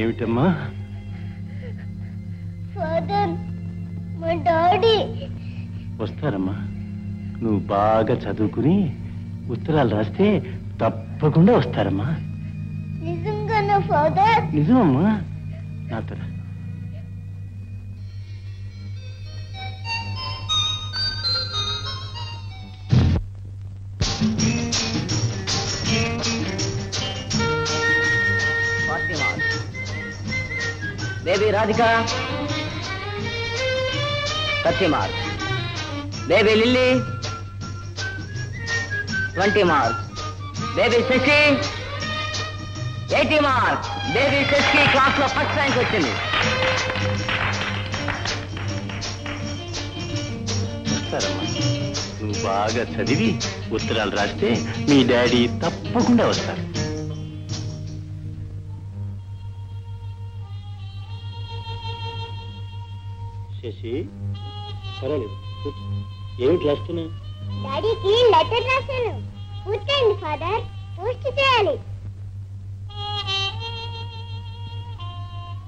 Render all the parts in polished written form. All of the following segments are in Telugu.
ఏమిటమ్మా? వస్తారమ్మా. నువ్వు బాగా చదువుకుని ఉత్తరాలు రాస్తే తప్పకుండా వస్తారమ్మా. నిజంగానా ఫాదర్? నిజమమ్మా. నాతో Baby Radhika, 30 marks. Baby Lily, 20 marks. Baby Shashi, 80 marks. Baby Shashi class lo first rank వచ్చింది. వస్తారమ్మా. నువ్వు బాగా చదివి ఉత్తరాలు రాస్తే మీ డాడీ తప్పకుండా వస్తారు. శశి, పర్వాలేదు. ఏమిటి రాస్తున్నా? డాడీకి లెటర్ రాశాను. పూర్తయింది ఫాదర్. పోస్ట్ చేయాలి.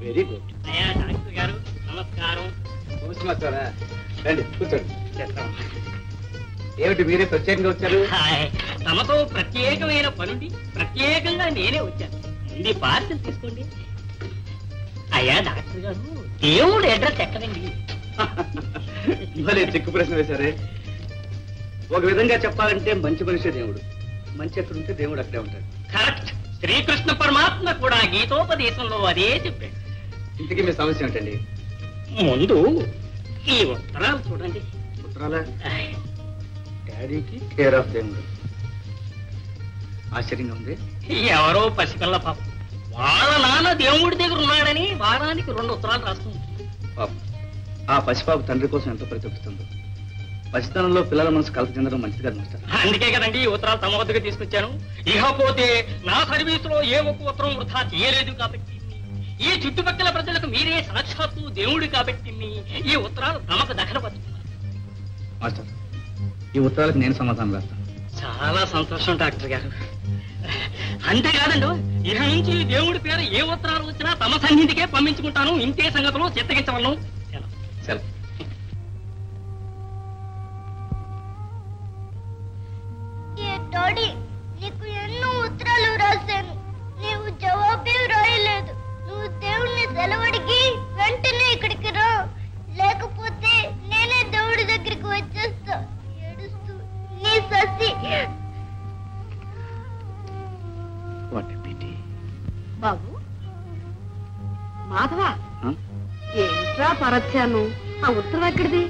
Very good. డాక్టర్ గారు నమస్కారం. నమస్కారం. రండి కూర్చోండి. ఏమిటి మీరే ప్రత్యేకంగా వచ్చారు? తమతో ప్రత్యేకమైన పనుండి ప్రత్యేకంగా నేనే వచ్చాను. ఇది పార్సల్ తీసుకోండి. అయ్యా డాక్టర్ గారు, దేవుడు అడ్రస్ ఎక్కడండి? ఇవాళ చిక్కు ప్రశ్న వేశారే. ఒక విధంగా చెప్పాలంటే మంచి మనిషి దేవుడు. మంచి ఎక్కడుంటే దేవుడు అక్కడే ఉంటాడు. కరెక్ట్. శ్రీకృష్ణ పరమాత్మ కూడా గీతోపదేశంలో అదే చెప్పాడు. ఇంతకీ మీ సమస్య ఏంటండి? ముందు ఈ ఉత్తరాలు చూడండి. ఉత్తరాలా? డాడీకి కేర్ ఆఫ్ దేవుడు. ఆశ్చర్యంగా ఉంది. ఎవరో పసిపిల్ల పాపం వాళ్ళ నాన్న దేవుడి దగ్గర ఉన్నాడని వారానికి 2 ఉత్తరాలు రాస్తుంది. పాపం ఆ పసిపాప తండ్రి కోసం ఎంతో ప్రతిపిస్తుందో. పసితనంలో పిల్లల మనసు కలత చెందడం మంచిది కాదు మాస్టర్. అందుకే కదండి ఈ ఉత్తరాలు తమ వద్దకు తీసుకొచ్చాను. ఇకపోతే నా సర్వీసులో ఏ ఒక్క ఉత్తరం వృధా చేయలేదు కాబట్టి, ఈ చుట్టుపక్కల ప్రజలకు మీరే సాక్షాత్తు దేవుడు కాబట్టి ఈ ఉత్తరాలు తమకు దఖలపరుచుకున్నారు. మాస్టర్, ఈ ఉత్తరాలకు నేను సమాధానం రాస్తాను. చాలా సంతోషం డాక్టర్ గారు. అంతేకాదండి, ఇక నుంచి దేవుడి పేరు ఏ ఉత్తరాలు వచ్చినా తమ సన్నిధికే పంపించుకుంటాను. ఇంతే సంగతులు చిత్తగించవలను. సెలవు. డాడీ, నీకు ఎన్నో ఉత్తరాలు రాశాను. నీవు జవాబే రాయలేదు. నువ్వు దేవుడిని సెలవడికి వెంటనే ఇక్కడికి రా, లేకపోతే నేనే దేవుడి దగ్గరికి వచ్చేస్తా. ఏడుస్తూ నీ శశి. బాబు మాధవ, ఏంట్రా పరచాను? ఆ ఉత్తరం ఎక్కడిది?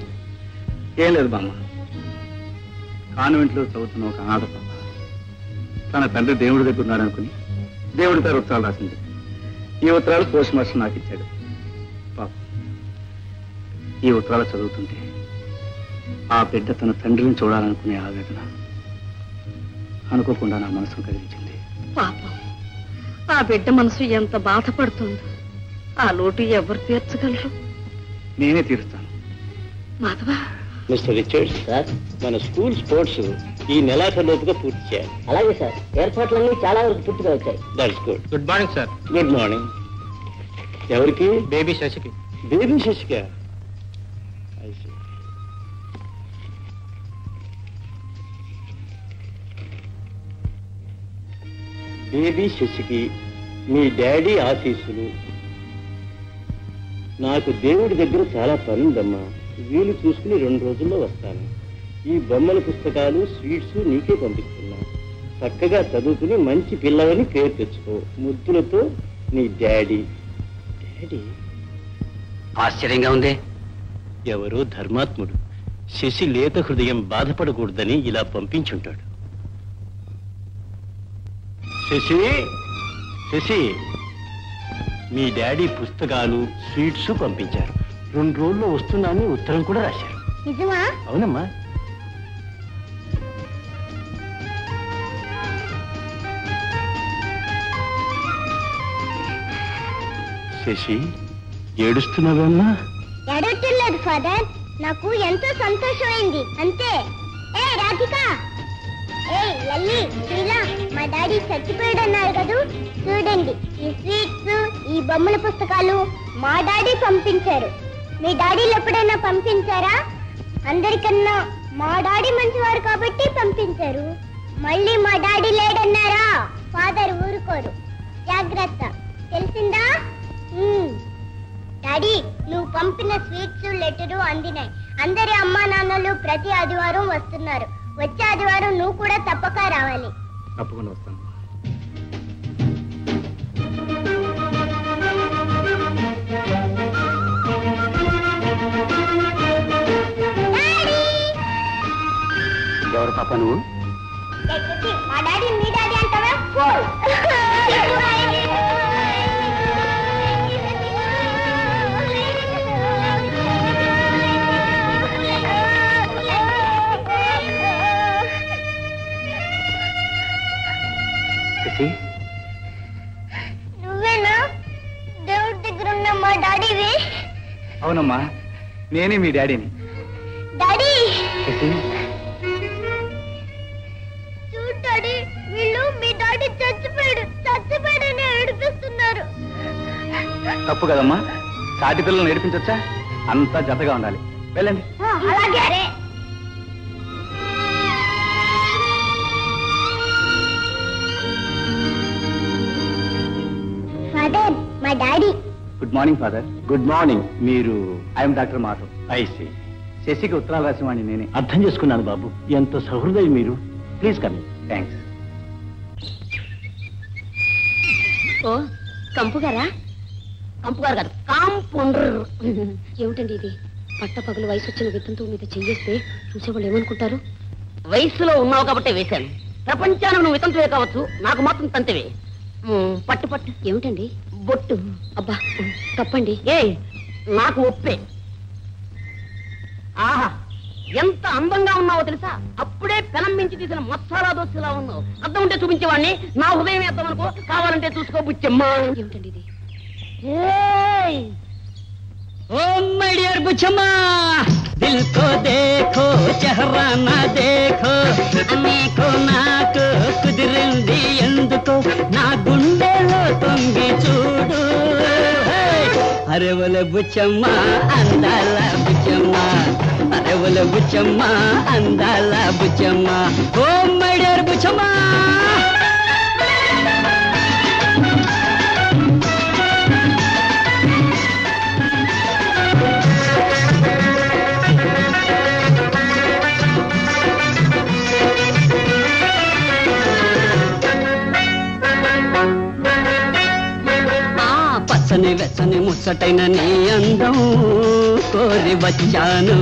ఏం లేదు బామ్మ. కాన్వెంట్లో చదువుతున్న ఒక అనాథ పాప తన తండ్రి దేవుడి దగ్గర ఉన్నాడు అనుకుని దేవుడి పేరు ఉత్తరాలు రాసింది. ఈ ఉత్తరాలు పోస్ట్ మాస్టర్ నాకు ఇచ్చాడు. పాప ఈ ఉత్తరాలు చదువుతుంటే ఆ బిడ్డ తన తండ్రిని చూడాలనుకునే ఆవేదన అనుకోకుండా నా మనసును కదిలించింది. పాపం, ఆ బిడ్డ మనసు ఎంత బాధపడుతుందో. ఆ లోటు ఎవరు తీర్చగలరు? నేనే తీరుస్తాను. మాధవ. మిస్టర్ రిచర్డ్స్ సార్, మన స్కూల్ స్పోర్ట్స్ ఈ నెలాఖరులోపుగా పూర్తి చేయాలి. అలాగే సార్, ఏర్పాట్లన్నీ చాలా వరకు పూర్తిగా వచ్చాయి. That's good. Good morning sir. Good morning. ఎవరికి? బేబీ శశికి. బేబీ శశిక. బేబీ శశికి మీ డాడీ ఆశీస్సులు. నాకు దేవుడి దగ్గర చాలా పని ఉందమ్మా. వీలు చూసుకుని 2 రోజుల్లో వస్తాను. ఈ బొమ్మల పుస్తకాలు స్వీట్స్ నీకే పంపిస్తున్నా. చక్కగా చదువుకుని మంచి పిల్లవని పేరు తెచ్చుకో. ముద్దులతో నీ డాడీ. డాడీ ఆశ్చర్యంగా ఉంది. ఎవరో ధర్మాత్ముడు శశి లేత హృదయం బాధపడకూడదని ఇలా పంపించుంటాడు. శశి, శశి, మీ డాడీ పుస్తకాలు స్వీట్స్ పంపించారు. 2 రోజుల్లో వస్తున్నానని ఉత్తరం కూడా రాశారు. నిజమా? అవునమ్మా. శశి, ఏడుస్తున్నావమ్మా? ఎడవట్లేదు ఫాదర్, నాకు ఎంతో సంతోషమైంది అంతే. ఏ రాధిక, ఏ లల్లి, శ్రీలా, మా డాడీ చచ్చిపోయాడు అన్నారు కదా, చూడండి ఈ స్వీట్స్, ఈ బొమ్మల పుస్తకాలు మా డాడీ పంపించారు. మీ డాడీలు ఎప్పుడైనా పంపించారా? అందరికన్నా మా డాడీ మంచివారు కాబట్టి పంపించారు. మళ్ళీ మా డాడీ లేడన్నారా ఫాదర్ ఊరుకోరు. జాగ్రత్త, తెలిసిందా? డాడీ, నువ్వు పంపిన స్వీట్స్ లెటరు అందినాయి. అందరి అమ్మా నాన్నలు ప్రతి ఆదివారం వస్తున్నారు. వచ్చే ఆదివారం నువ్వు కూడా తప్పక రావాలి. తప్పకుండా వస్తాను. ఎవరు పాప నువ్వు? మా డాడీ మీ డాడీ అంటావా? నువ్వేనా దేవుడి దగ్గర ఉన్న మా డాడీవి? అవునమ్మా, నేనే మీ డాడీని. డాడీ, చూడు డాడీ, వీళ్ళు మీ డాడీ చచ్చిపోయాడని ఏడిపిస్తున్నారు. తప్పు కదమ్మా, సాటి పిల్లల్ని నేర్పించొచ్చా? అంతా జతగా ఉండాలి. వెళ్ళండి. అలాగే. ఫాదర్, మా daddy. Good morning father. Good morning. మీరు? I'm doctor Madhav. ఐసి. శశికి ఉత్తరాలు రాసిన వాడిని నేనే. అర్థం చేసుకున్నాను బాబు. ఎంత సహృదయం మీరు. Please come. థ్యాంక్స్. ఓ కంపుగారా? కంపుగారు కాదు, కాంపౌండర్. ఏమిటండి ఇది? పట్టపగలు వయసు వచ్చిన విత్తంతో మీద చెయ్యేస్తే చూసేవాళ్ళు ఏమనుకుంటారు? వయసులో ఉన్నావు కాబట్టి వేశాను. ప్రపంచానికి నువ్వు వితంతువే కావచ్చు, నాకు మాత్రం తంతవే. పట్టు పట్టు. ఏమిటండి? బొట్టు. అబ్బా తప్పండి. నాకు ఒప్పే. ఆహా, ఎంత అందంగా ఉన్నావో తెలుసా? అప్పుడే పెనం మించి తీసిన మసాలా దోశలా ఉన్నావు. అర్థం ఉంటే చూపించేవాడిని. నా హృదయం వేద్దాం అనుకో, కావాలంటే చూసుకో బుచ్చమ్మా. ఏమిటండి ఇది? ఓ మై డియర్ బుచ్చమ్మా, దిల్ కో దేఖో చెహరా నా దేఖో, నీకు నాకు కుదిరింది ఎందుకో, నా గుండెలో తొంగి చూడు. అరెవల బుచ్చమ్మా, అందాల బుచ్చమ్మా, అరెవల బుచ్చమ్మా, అందాల బుచ్చమ్మా. ఓ మై డియర్ బుచ్చమ్మా. పచ్చని వెచ్చని ముచ్చటైన నీ అందం కోరి వచ్చాను.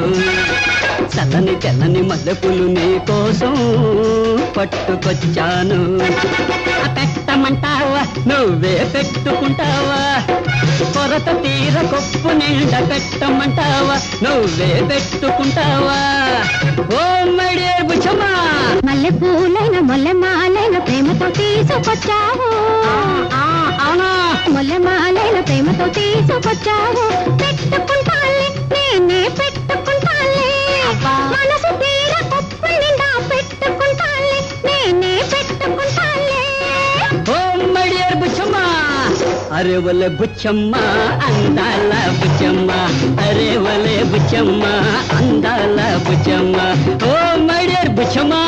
చల్లని తెల్లని మల్లెపూలు నీ కోసం పట్టుకొచ్చాను. పెట్టమంటావా, నువ్వే పెట్టుకుంటావా? కొరత తీర కొప్పు నిండా పెట్టమంటావా, నువ్వే పెట్టుకుంటావా? ఓ మై డియర్ బుచ్చమ్మా, మల్లెపూలైన మొల్లెమాలైన ప్రేమతో తీసుకొచ్చావు. అవునా? మొల్లెమాలైన ప్రేమతో తీసుకొచ్చావు. పెట్టుకుంటాలే, నేనే పెట్టుకుంటాలే. మనసు తీర కొప్పు నిండా పెట్టుకుంటాలే, నేనే పెట్టుకుంటాలే. ఓ మై డియర్ బుచ్చమ్మా, అరే వలే బుచ్చమ్మా, అందాల బుచ్చమ్మా, అరే వలే బుచ్చమ్మా, అందాల బుచ్చమ్మా. ఓ మై డియర్ బుచ్చమ్మా.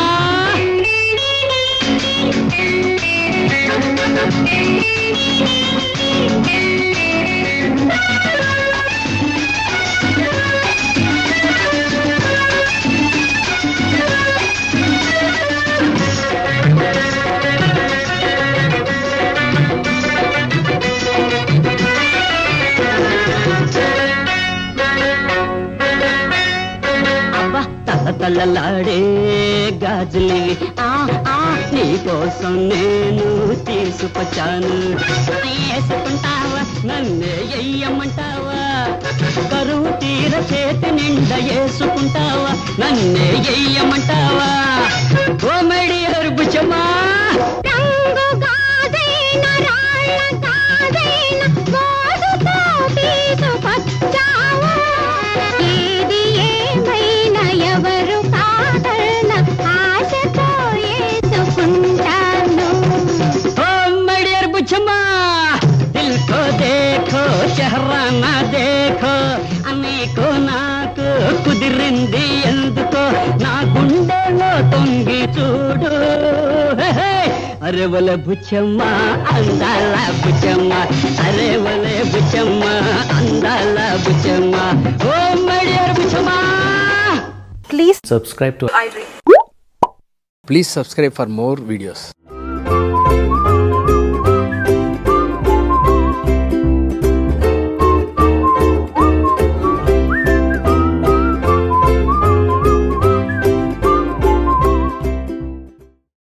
కళ్ళలాడే గాజులివి నీకోసం నేను తీసుకొచ్చాను. వేసుకుంటావా నన్నే ఎయ్యమంటావా, కరువు తీర చేతి నిండా వేసుకుంటావా నన్నే ఎయ్యమంటావా. ఓ మై డియర్ బుచ్చమ్మా, ఏది ఏమైనా ఎవరు కాదన్న ఆశతో వేసుకుంటాను. ఓ మై డియర్ బుచ్చమ్మా, దిల్ కో దేఖో షహరానా దేఖో, నీకు నాకు కుదిరింది ఎందుకో, నా గుండెలో తొంగి చూడు. అరే వలే బుచ్చమ్మ అందాల బుచ్చమ్మ, అరే వలే బుచ్చమ్మ అందాల Buchamma. Oh my dear Buchamma. Please subscribe for more videos.